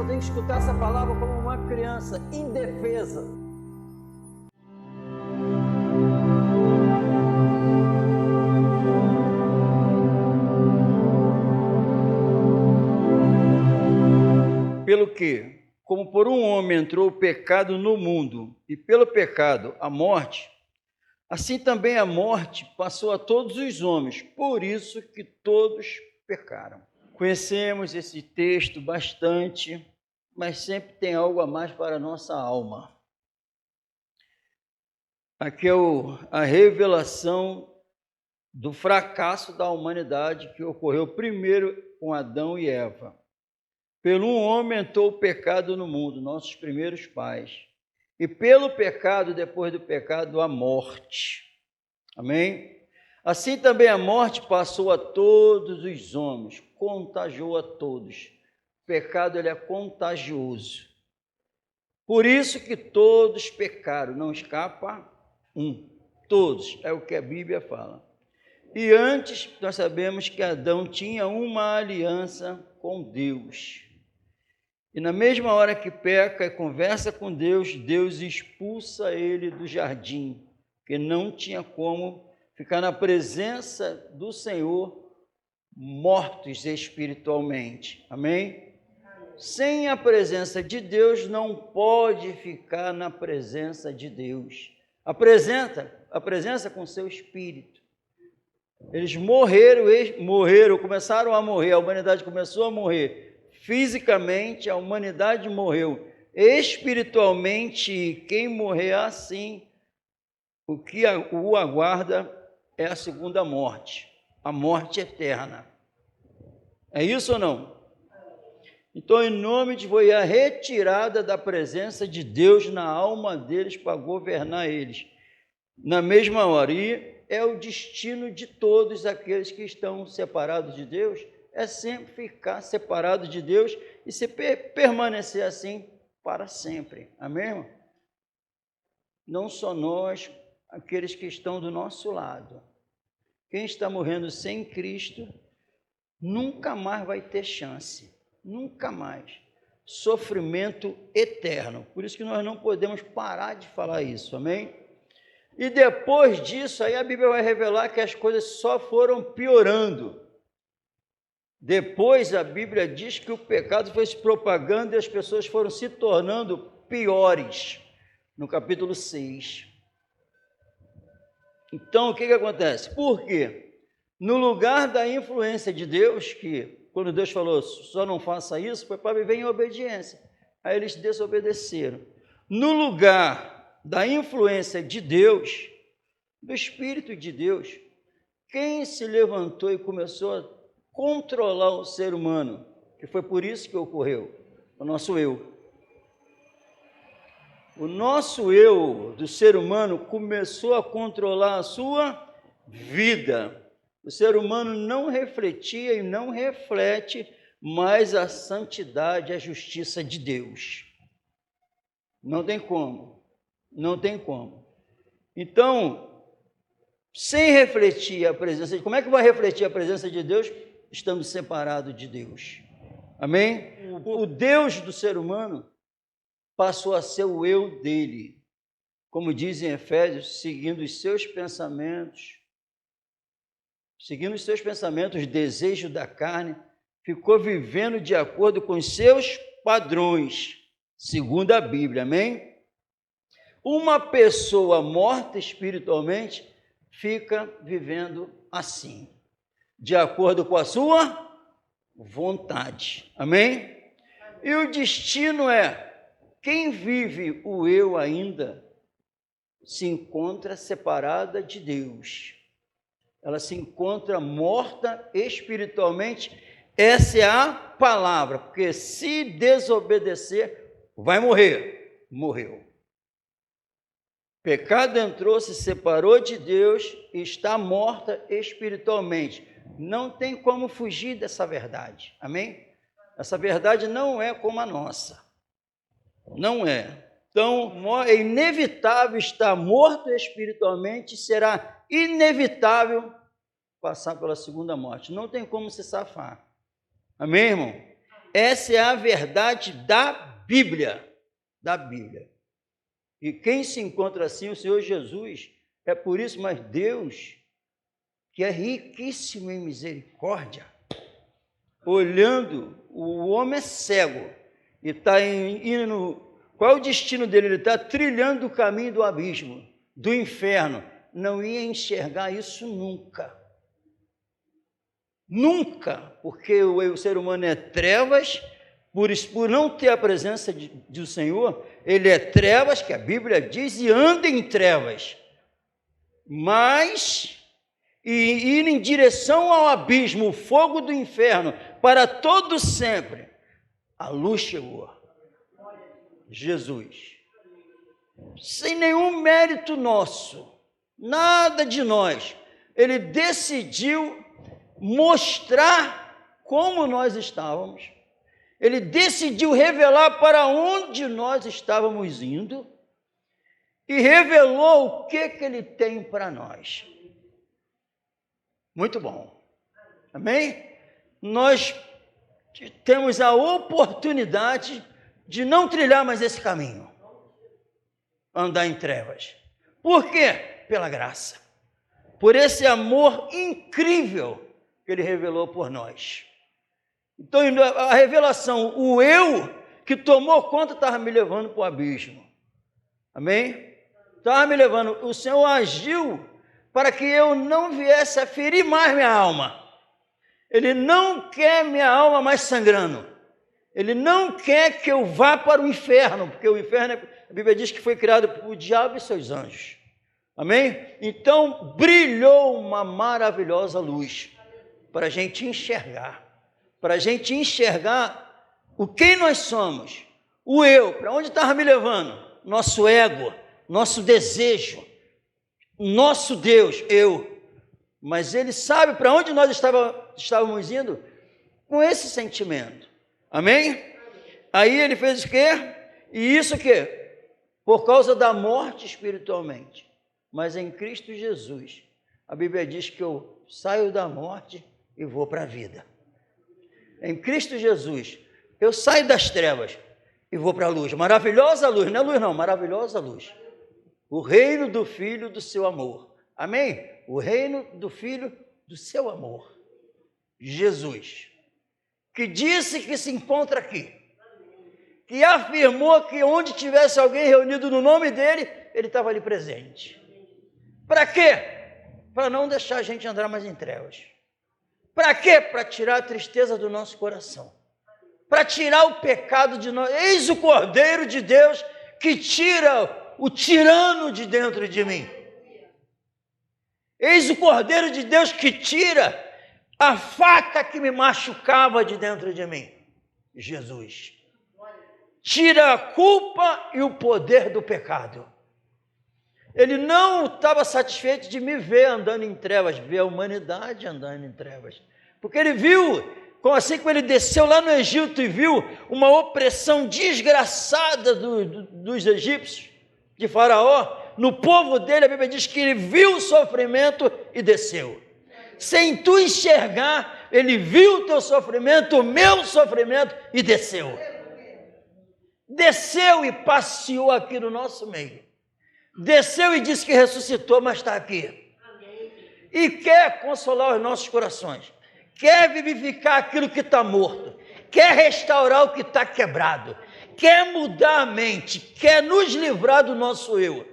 só tem que escutar essa palavra como uma criança indefesa. Pelo que, como por um homem entrou o pecado no mundo, e pelo pecado a morte, assim também a morte passou a todos os homens, por isso que todos pecaram. Conhecemos esse texto bastante, mas sempre tem algo a mais para a nossa alma. Aqui é a revelação do fracasso da humanidade que ocorreu primeiro com Adão e Eva. Pelo um homem entrou o pecado no mundo, nossos primeiros pais. E pelo pecado, depois do pecado, a morte. Amém? Assim também a morte passou a todos os homens, contagiou a todos. O pecado, ele é contagioso. Por isso que todos pecaram, não escapa um. Todos, é o que a Bíblia fala. E antes, nós sabemos que Adão tinha uma aliança com Deus. E na mesma hora que peca e conversa com Deus, Deus expulsa ele do jardim, porque não tinha como ficar na presença do Senhor mortos espiritualmente. Amém? Sem a presença de Deus, não pode ficar na presença de Deus. A presença com seu espírito. Eles morreram, começaram a morrer, a humanidade começou a morrer. Fisicamente, a humanidade morreu. Espiritualmente, quem morrer assim, o que o aguarda é a segunda morte, a morte eterna. É isso ou não? Então, em nome de foi a retirada da presença de Deus na alma deles para governar eles. Na mesma hora, e é o destino de todos aqueles que estão separados de Deus, é sempre ficar separado de Deus e se permanecer assim para sempre. Amém, irmão? Não só nós, aqueles que estão do nosso lado. Quem está morrendo sem Cristo, nunca mais vai ter chance. Nunca mais. Sofrimento eterno. Por isso que nós não podemos parar de falar isso. Amém? E depois disso, aí a Bíblia vai revelar que as coisas só foram piorando. Depois a Bíblia diz que o pecado foi se propagando e as pessoas foram se tornando piores, no capítulo 6. Então, o que acontece? Por quê? No lugar da influência de Deus, que quando Deus falou, só não faça isso, foi para viver em obediência. Aí eles desobedeceram. No lugar da influência de Deus, do Espírito de Deus, quem se levantou e começou a controlar o ser humano, que foi por isso que ocorreu, o nosso eu. O nosso eu do ser humano começou a controlar a sua vida. O ser humano não refletia e não reflete mais a santidade, a justiça de Deus. Não tem como, não tem como. Então, sem refletir a presença de Deus, como é que vai refletir a presença de Deus? Estamos separados de Deus. Amém? O Deus do ser humano passou a ser o eu dele. Como diz em Efésios, seguindo os seus pensamentos, desejo da carne, ficou vivendo de acordo com os seus padrões, segundo a Bíblia. Amém? Uma pessoa morta espiritualmente fica vivendo assim, de acordo com a sua vontade. Amém? E o destino é, quem vive o eu ainda se encontra separada de Deus. Ela se encontra morta espiritualmente. Essa é a palavra, porque se desobedecer, vai morrer. Morreu. Pecado entrou, se separou de Deus e está morta espiritualmente. Não tem como fugir dessa verdade. Amém? Essa verdade não é como a nossa. Não é. Então, é inevitável estar morto espiritualmente, será inevitável passar pela segunda morte. Não tem como se safar. Amém, irmão? Essa é a verdade da Bíblia. Da Bíblia. E quem se encontra assim, o Senhor Jesus, é por isso, mas Deus, que é riquíssimo em misericórdia, olhando, o homem é cego, e está indo, qual é o destino dele? Ele está trilhando o caminho do abismo, do inferno, não ia enxergar isso nunca. Nunca, porque o ser humano é trevas, por não ter a presença do Senhor, ele é trevas, que a Bíblia diz, e anda em trevas. Mas, e ir em direção ao abismo, o fogo do inferno, para todo sempre, a luz chegou. Jesus. Sem nenhum mérito nosso, nada de nós, ele decidiu mostrar como nós estávamos, ele decidiu revelar para onde nós estávamos indo e revelou o que ele tem para nós. Muito bom. Amém? Nós temos a oportunidade de não trilhar mais esse caminho, andar em trevas. Por quê? Pela graça. Por esse amor incrível que ele revelou por nós. Então, a revelação, o eu que tomou conta, estava me levando para o abismo. Amém? Estava me levando. O Senhor agiu para que eu não viesse a ferir mais minha alma. Ele não quer minha alma mais sangrando. Ele não quer que eu vá para o inferno, porque o inferno, a Bíblia diz que foi criado por o diabo e seus anjos. Amém? Então, brilhou uma maravilhosa luz para a gente enxergar. Para a gente enxergar o quem nós somos. O eu, para onde estava me levando? Nosso ego, nosso desejo, nosso Deus, eu. Mas ele sabe para onde nós estávamos indo com esse sentimento. Amém? Aí ele fez o quê? E isso o quê? Por causa da morte espiritualmente. Mas em Cristo Jesus, a Bíblia diz que eu saio da morte e vou para a vida. Em Cristo Jesus, eu saio das trevas e vou para a luz. Maravilhosa luz, não é luz não, maravilhosa luz. O reino do Filho do seu amor. Amém? O reino do Filho do seu amor. Jesus. Que disse que se encontra aqui. Que afirmou que onde tivesse alguém reunido no nome dele, ele estava ali presente. Para quê? Para não deixar a gente andar mais em trevas. Para quê? Para tirar a tristeza do nosso coração. Para tirar o pecado de nós. Eis o Cordeiro de Deus que tira o tirano de dentro de mim. Eis o Cordeiro de Deus que tira a faca que me machucava de dentro de mim. Jesus. Tira a culpa e o poder do pecado. Ele não estava satisfeito de me ver andando em trevas, ver a humanidade andando em trevas. Porque ele viu, assim como ele desceu lá no Egito e viu uma opressão desgraçada dos egípcios, de Faraó, no povo dele, a Bíblia diz que ele viu o sofrimento e desceu. Sem tu enxergar, ele viu o teu sofrimento, o meu sofrimento e desceu. Desceu e passeou aqui no nosso meio. Desceu e disse que ressuscitou, mas está aqui. E quer consolar os nossos corações. Quer vivificar aquilo que está morto. Quer restaurar o que está quebrado. Quer mudar a mente. Quer nos livrar do nosso eu.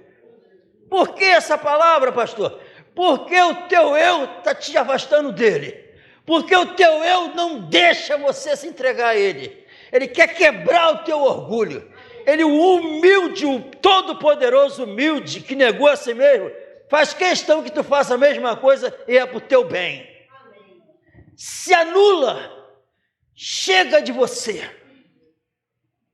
Por que essa palavra, pastor? Porque o teu eu está te afastando dele. Porque o teu eu não deixa você se entregar a ele. Ele quer quebrar o teu orgulho. Ele, o humilde, o todo-poderoso humilde, que negou a si mesmo, faz questão que tu faça a mesma coisa e é para o teu bem. Amém. Se anula, chega de você.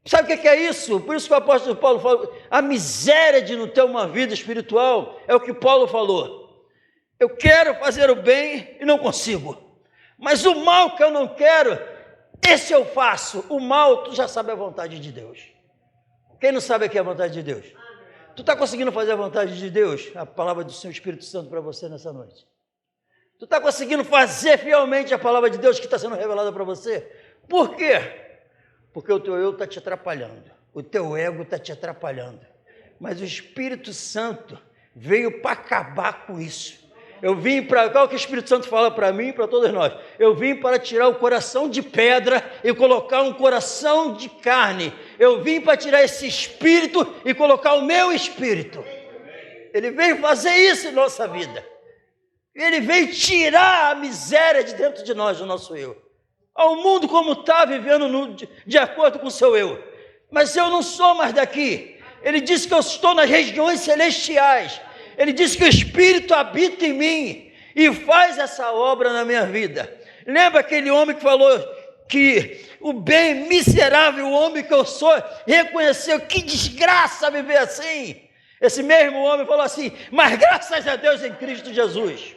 Sabe o que é isso? Por isso que o apóstolo Paulo falou, a miséria de não ter uma vida espiritual, é o que Paulo falou. Eu quero fazer o bem e não consigo. Mas o mal que eu não quero, esse eu faço. O mal, tu já sabe a vontade de Deus. Quem não sabe aqui a vontade de Deus? Tu está conseguindo fazer a vontade de Deus? A palavra do Senhor Espírito Santo para você nessa noite. Tu está conseguindo fazer fielmente a palavra de Deus que está sendo revelada para você? Por quê? Porque o teu eu está te atrapalhando, o teu ego está te atrapalhando. Mas o Espírito Santo veio para acabar com isso. Eu vim para cá, o que o Espírito Santo fala para mim e para todos nós. Eu vim para tirar o coração de pedra e colocar um coração de carne. Eu vim para tirar esse espírito e colocar o meu espírito. Ele veio fazer isso em nossa vida. Ele veio tirar a miséria de dentro de nós, do nosso eu. Ao mundo como está, vivendo de acordo com o seu eu. Mas eu não sou mais daqui. Ele disse que eu estou nas regiões celestiais. Ele disse que o Espírito habita em mim e faz essa obra na minha vida. Lembra aquele homem que falou que o bem miserável homem que eu sou, reconheceu que desgraça viver assim? Esse mesmo homem falou assim, mas graças a Deus em Cristo Jesus.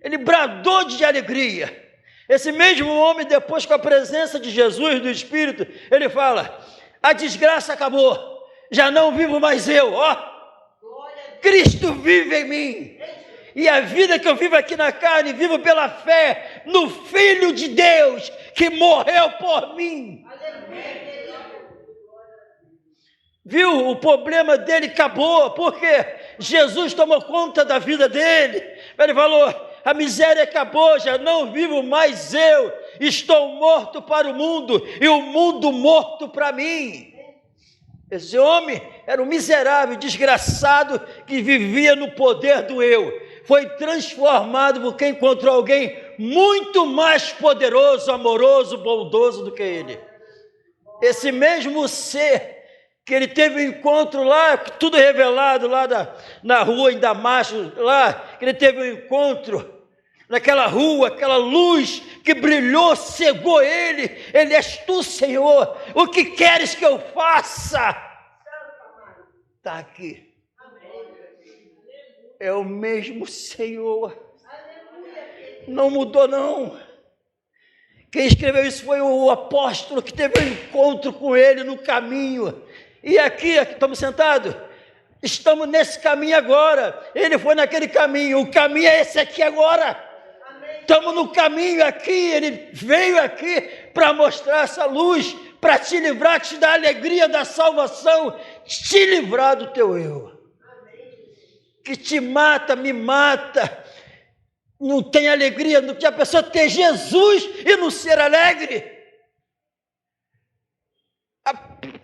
Ele bradou de alegria. Esse mesmo homem, depois com a presença de Jesus, do Espírito, ele fala, a desgraça acabou, já não vivo mais eu, Cristo vive em mim, e a vida que eu vivo aqui na carne, vivo pela fé no Filho de Deus, que morreu por mim. Viu? O problema dele acabou, porque Jesus tomou conta da vida dele. Ele falou, a miséria acabou, já não vivo mais eu, estou morto para o mundo, e o mundo morto para mim. Esse homem era um miserável, desgraçado, que vivia no poder do eu. Foi transformado porque encontrou alguém muito mais poderoso, amoroso, bondoso do que ele. Esse mesmo ser, que ele teve um encontro lá, tudo revelado lá na rua em Damasco, lá, que ele teve um encontro naquela rua, aquela luz que brilhou, cegou ele. Ele, és tu, Senhor, o que queres que eu faça? Está aqui. É o mesmo Senhor. Não mudou, não. Quem escreveu isso foi o apóstolo que teve um encontro com ele no caminho. E aqui estamos sentados, estamos nesse caminho agora. Ele foi naquele caminho, o caminho é esse aqui agora. Estamos no caminho aqui, ele veio aqui para mostrar essa luz, para te livrar, te dar a alegria da salvação, te livrar do teu eu, que te mata, me mata. Não tem alegria, não tinha a pessoa ter Jesus e não ser alegre.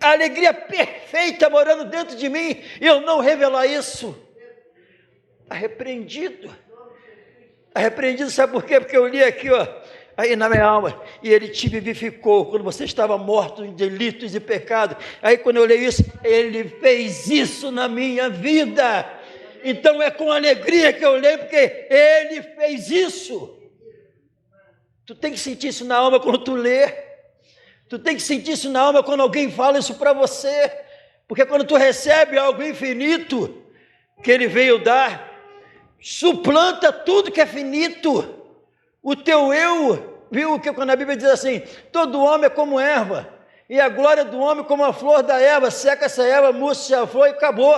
A alegria perfeita morando dentro de mim, e eu não revelar isso. Arrependido, sabe por quê? Porque eu li aqui, aí na minha alma, e ele te vivificou, quando você estava morto em delitos e pecados. Aí quando eu leio isso, ele fez isso na minha vida. Então é com alegria que eu leio, porque ele fez isso. Tu tem que sentir isso na alma quando tu lê. Tu tem que sentir isso na alma quando alguém fala isso para você. Porque quando tu recebe algo infinito que ele veio dar, suplanta tudo que é finito. O teu eu, viu que quando a Bíblia diz assim, todo homem é como erva, e a glória do homem como a flor da erva, seca essa erva, murcha a flor e acabou.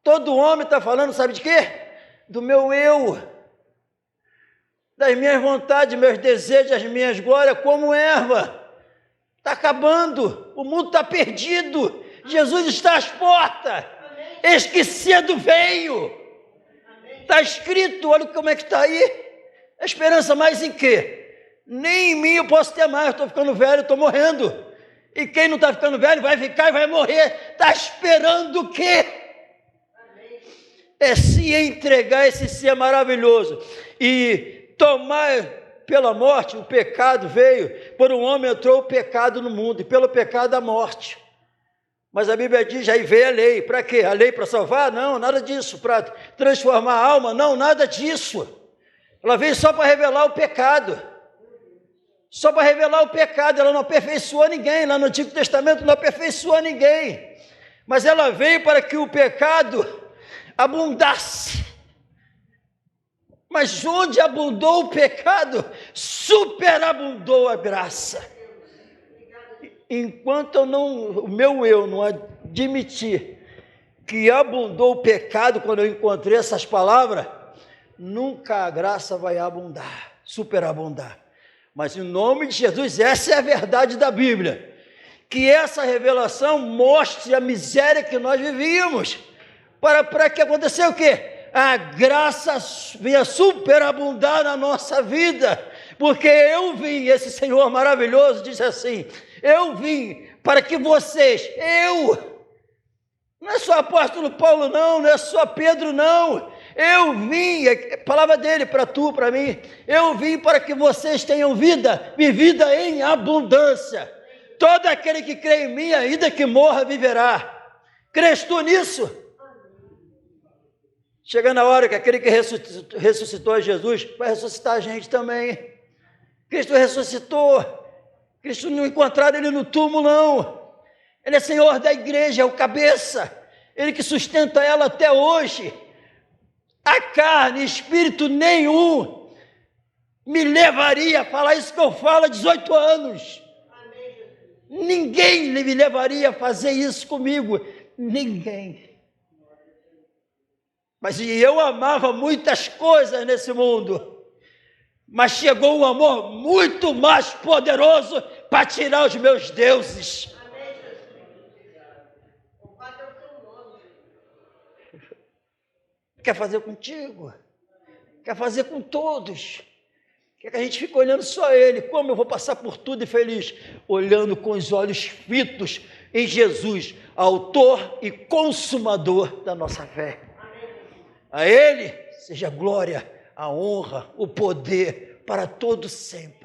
Todo homem está falando, sabe de quê? Do meu eu, das minhas vontades, meus desejos, as minhas glórias, como erva. Está acabando, o mundo está perdido, Jesus está às portas, eis que cedo veio. Está escrito, olha como é que está aí. A esperança mais em quê? Nem em mim eu posso ter mais, eu estou ficando velho, estou morrendo. E quem não está ficando velho vai ficar e vai morrer. Está esperando o quê? É se entregar esse ser maravilhoso. E tomar pela morte, o pecado veio, por um homem entrou o pecado no mundo, e pelo pecado a morte. Mas a Bíblia diz, aí veio a lei, para quê? A lei para salvar? Não, nada disso. Para transformar a alma? Não, nada disso. Ela veio só para revelar o pecado. Só para revelar o pecado, ela não aperfeiçoou ninguém, lá no Antigo Testamento não aperfeiçoou ninguém. Mas ela veio para que o pecado abundasse. Mas onde abundou o pecado, superabundou a graça. Enquanto o meu eu não admitir que abundou o pecado quando eu encontrei essas palavras, nunca a graça vai abundar, superabundar. Mas em nome de Jesus, essa é a verdade da Bíblia. Que essa revelação mostre a miséria que nós vivíamos. Para que aconteceu o quê? A graça venha superabundar na nossa vida. Porque eu vim, esse Senhor maravilhoso disse assim, eu vim para que vocês, não é só apóstolo Paulo não é só Pedro não, eu vim, a palavra dele para tu, para mim, eu vim para que vocês tenham vida, e vida em abundância. Todo aquele que crê em mim, ainda que morra, viverá. Crês tu nisso? Chega na hora que aquele que ressuscitou a Jesus vai ressuscitar a gente também. Cristo ressuscitou. Cristo não encontraram ele no túmulo, não. Ele é Senhor da igreja, é o cabeça. Ele que sustenta ela até hoje. A carne, espírito nenhum me levaria a falar isso que eu falo há 18 anos. Ninguém me levaria a fazer isso comigo. Ninguém. Mas eu amava muitas coisas nesse mundo. Mas chegou um amor muito mais poderoso para tirar os meus deuses. Quer fazer contigo? Quer fazer com todos? Quer que a gente fique olhando só ele? Como eu vou passar por tudo e feliz? Olhando com os olhos fitos em Jesus, autor e consumador da nossa fé. A ele seja a glória, a honra, o poder para todo sempre.